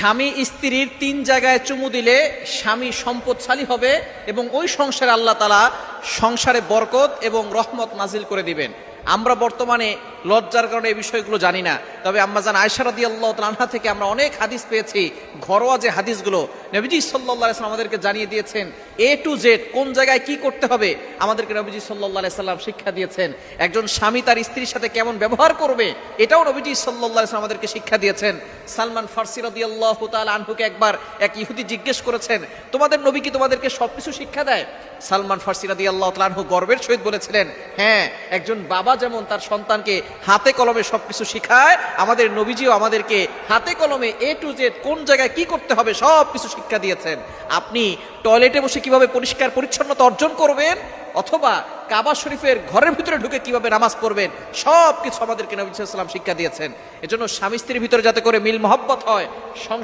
স্বামী স্ত্রীর 3 জায়গায় চুমু দিলে স্বামী সম্পদশালী হবে এবং ওই সংসারে আল্লাহ তাআলা সংসারে বরকত এবং রহমত নাজিল করে দিবেন। আমরা বর্তমানে লজ্জার কারণে এই বিষয়গুলো জানি না, তবে আম্মাজান আয়েশা রাদিয়াল্লাহু তাআলা আনহা থেকে আমরা অনেক হাদিস পেয়েছি। ঘরোয়া যে হাদিসগুলো নবীজি সাল্লাল্লাহু আলাইহি ওয়াসাল্লাম আমাদেরকে জানিয়ে দিয়েছেন, এ টু জেড কোন জায়গায় কি করতে হবে আমাদেরকে নবীজি সাল্লাল্লাহু আলাইহি ওয়াসাল্লাম শিক্ষা দিয়েছেন। একজন স্বামী তার স্ত্রীর সাথে কেমন ব্যবহার করবে এটাও নবীজি সাল্লাল্লাহু আলাইহি ওয়াসাল্লাম আমাদেরকে শিক্ষা দিয়েছেন। সালমান ফারসি রাদিয়াল্লাহু তাআলা আনহুকে একবার এক ইহুদি জিজ্ঞেস করেছেন, তোমাদের নবী কি তোমাদেরকে সবকিছু শিক্ষা দেয়? সালমান ফারসি রাদিয়াল্লাহু তাআলা আনহু গর্বের সহিত বলেছিলেন, হ্যাঁ, একজন বাবা যেমন তার সন্তানকে হাতে কলমে সবকিছু শিখায়, আমাদের নবীজিও আমাদেরকে হাতে কলমে এ টু জেড কোন জায়গায় কি করতে হবে সবকিছু শিক্ষা দিয়েছেন। আপনি টয়লেটে বসে কিভাবে পরিষ্কার পরিচ্ছন্নতা অর্জন করবেন অথবা কাবা শরীফের ঘরের ভিতরে ঢুকে কিভাবে নামাজ পড়বেন সবকিছু আমাদেরকে নবী সাল্লাল্লাহু আলাইহি ওয়াসাল্লাম শিক্ষা দিয়েছেন। এজন্য স্বামী স্ত্রীর ভিতরে যাতে করে মিল মহব্বত হয়,